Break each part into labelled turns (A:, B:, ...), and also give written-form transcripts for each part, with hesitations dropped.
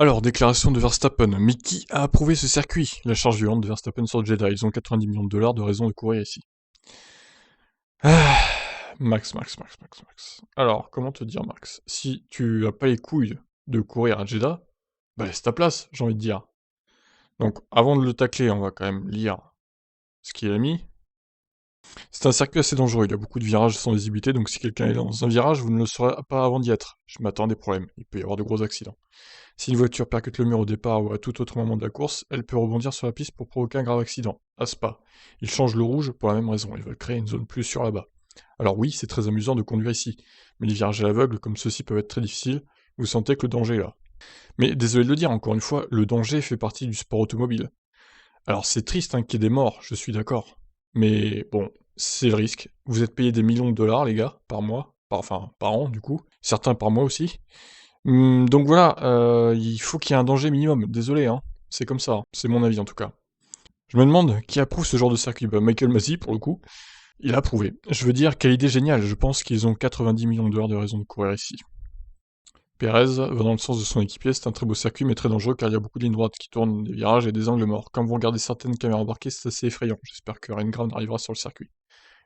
A: Alors, déclaration de Verstappen. Mais qui a approuvé ce circuit? La charge violente de Verstappen sur Jeddah. Ils ont 90 millions de dollars de raison de courir ici. Ah, Max. Alors, comment te dire, Max? Si tu as pas les couilles de courir à Jeddah, bah laisse ta place, j'ai envie de dire. Donc, avant de le tacler, on va quand même lire ce qu'il a mis. C'est un circuit assez dangereux, il y a beaucoup de virages sans visibilité, donc si quelqu'un est dans un virage, vous ne le saurez pas avant d'y être. Je m'attends à des problèmes, il peut y avoir de gros accidents. Si une voiture percute le mur au départ ou à tout autre moment de la course, elle peut rebondir sur la piste pour provoquer un grave accident. À Spa, ils changent le rouge pour la même raison, ils veulent créer une zone plus sûre là-bas. Alors oui, c'est très amusant de conduire ici, mais les virages à l'aveugle comme ceux-ci peuvent être très difficiles, vous sentez que le danger est là. Mais désolé de le dire, encore une fois, le danger fait partie du sport automobile. Alors c'est triste hein, qu'il y ait des morts, je suis d'accord. Mais bon, c'est le risque. Vous êtes payés des millions de dollars, les gars, par mois. Enfin, par an, du coup. Certains par mois aussi. Donc voilà, il faut qu'il y ait un danger minimum. Désolé, hein. C'est comme ça. C'est mon avis, en tout cas. Je me demande qui approuve ce genre de circuit. Bah, Michael Masi, pour le coup, il a approuvé. Je veux dire, quelle idée géniale. Je pense qu'ils ont 90 millions de dollars de raison de courir ici. Perez va dans le sens de son équipier, c'est un très beau circuit mais très dangereux car il y a beaucoup de lignes droites qui tournent, des virages et des angles morts. Comme vous regardez certaines caméras embarquées, c'est assez effrayant. J'espère que rien de grave n'arrivera sur le circuit.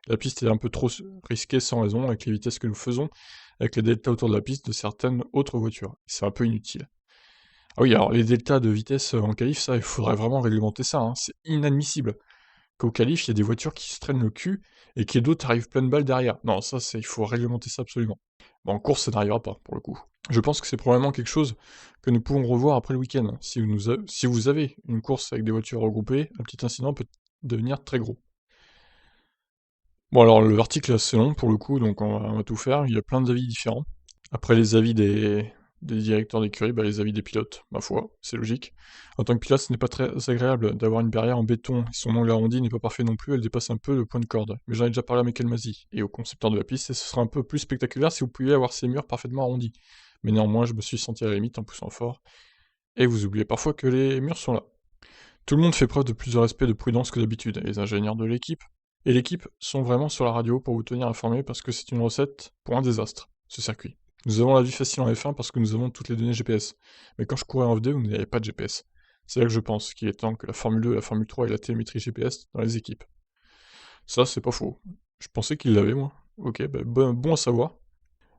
A: La piste est un peu trop risquée sans raison avec les vitesses que nous faisons, avec les deltas autour de la piste de certaines autres voitures. C'est un peu inutile. Ah oui, alors les deltas de vitesse en qualif, ça, il faudrait vraiment réglementer ça, hein. C'est inadmissible qu'au qualif, il y ait des voitures qui se traînent le cul et que d'autres arrivent plein de balles derrière. Non, ça, il faut réglementer ça absolument. Bon, en course, ça n'arrivera pas, pour le coup. Je pense que c'est probablement quelque chose que nous pouvons revoir après le week-end. Si vous avez une course avec des voitures regroupées, un petit incident peut devenir très gros. Bon, alors le article est assez long pour le coup, donc on va tout faire. Il y a plein d'avis différents. Après les avis des directeurs d'écurie, bah, les avis des pilotes, ma foi, c'est logique. En tant que pilote, ce n'est pas très agréable d'avoir une barrière en béton, et son angle arrondi n'est pas parfait non plus, elle dépasse un peu le point de corde. Mais j'en ai déjà parlé à Michael Masi, et au concepteur de la piste, et ce serait un peu plus spectaculaire si vous pouviez avoir ces murs parfaitement arrondis. Mais néanmoins, je me suis senti à la limite en poussant fort, et vous oubliez parfois que les murs sont là. Tout le monde fait preuve de plus de respect et de prudence que d'habitude, les ingénieurs de l'équipe et l'équipe sont vraiment sur la radio pour vous tenir informé parce que c'est une recette pour un désastre, ce circuit. Nous avons la vie facile en F1 parce que nous avons toutes les données GPS. Mais quand je courais en F2, vous n'avez pas de GPS. C'est là que je pense qu'il est temps que la Formule 2, la Formule 3 et la télémétrie GPS dans les équipes. Ça, c'est pas faux. Je pensais qu'il l'avait, moi. Ok, bah, bon à savoir.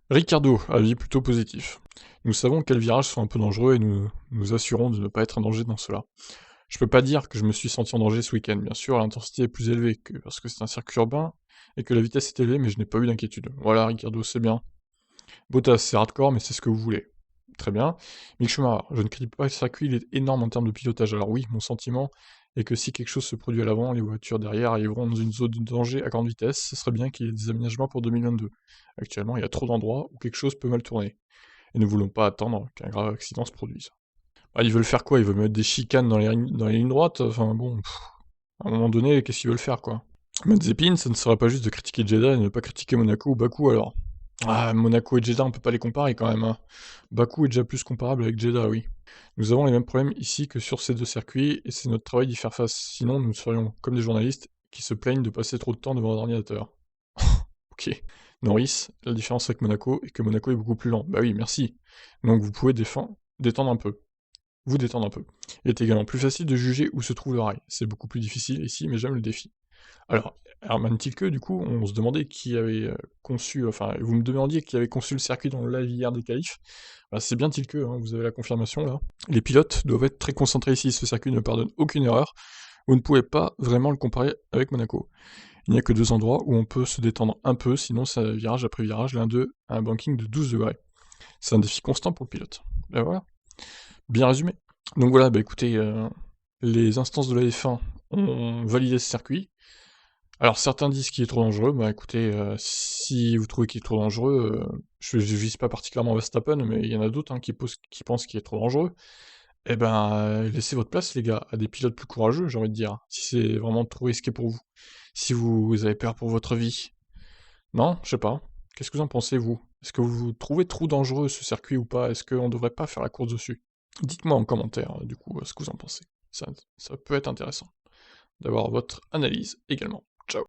A: Ricardo, avis plutôt positif. Nous savons quels virages sont un peu dangereux et nous nous assurons de ne pas être en danger dans cela. Je peux pas dire que je me suis senti en danger ce week-end, bien sûr, l'intensité est plus élevée que parce que c'est un circuit urbain et que la vitesse est élevée, mais je n'ai pas eu d'inquiétude. Voilà, Ricardo, c'est bien. Bottas, c'est hardcore, mais c'est ce que vous voulez. Très bien. Mick Schumacher, je ne critique pas le circuit, il est énorme en termes de pilotage. Alors oui, mon sentiment est que si quelque chose se produit à l'avant, les voitures derrière arriveront dans une zone de danger à grande vitesse, ce serait bien qu'il y ait des aménagements pour 2022. Actuellement, il y a trop d'endroits où quelque chose peut mal tourner. Et ne voulons pas attendre qu'un grave accident se produise. Ah, ils veulent faire quoi? Ils veulent mettre des chicanes dans les lignes droites? Enfin bon, à un moment donné, qu'est-ce qu'ils veulent faire, quoi? Mettre Zepin, ça ne serait pas juste de critiquer Jeddah et ne pas critiquer Monaco ou Bakou, alors. Ah, Monaco et Jeddah, on peut pas les comparer quand même, hein. Bakou est déjà plus comparable avec Jeddah, oui. Nous avons les mêmes problèmes ici que sur ces deux circuits, et c'est notre travail d'y faire face. Sinon, nous serions comme des journalistes qui se plaignent de passer trop de temps devant un ordinateur. Ok. Norris, la différence avec Monaco est que Monaco est beaucoup plus lent. Bah oui, merci. Donc vous pouvez détendre un peu. Vous détendre un peu. Il est également plus facile de juger où se trouve le rail. C'est beaucoup plus difficile ici, mais j'aime le défi. Alors, Herman Tilke, du coup, on se demandait qui avait conçu, enfin, vous me demandiez qui avait conçu le circuit dans l'aviaire des qualifs. Bah, c'est bien Tilke, hein, vous avez la confirmation là. Les pilotes doivent être très concentrés ici, ce circuit ne pardonne aucune erreur. Vous ne pouvez pas vraiment le comparer avec Monaco. Il n'y a que deux endroits où on peut se détendre un peu, sinon c'est virage après virage, l'un d'eux a un banking de 12 degrés. C'est un défi constant pour le pilote. Ben voilà, bien résumé. Donc voilà, bah écoutez, les instances de la F1 ont validé ce circuit. Alors certains disent qu'il est trop dangereux, bah écoutez, si vous trouvez qu'il est trop dangereux, je vise pas particulièrement Verstappen, mais il y en a d'autres, hein, qui pensent qu'il est trop dangereux. Eh ben, laissez votre place les gars, à des pilotes plus courageux, j'ai envie de dire, si c'est vraiment trop risqué pour vous. Si vous avez peur pour votre vie. Non? Je sais pas. Qu'est-ce que vous en pensez vous? Est-ce que vous trouvez trop dangereux ce circuit ou pas? Est-ce qu'on devrait pas faire la course dessus? Dites-moi en commentaire, du coup, ce que vous en pensez. Ça peut être intéressant d'avoir votre analyse également.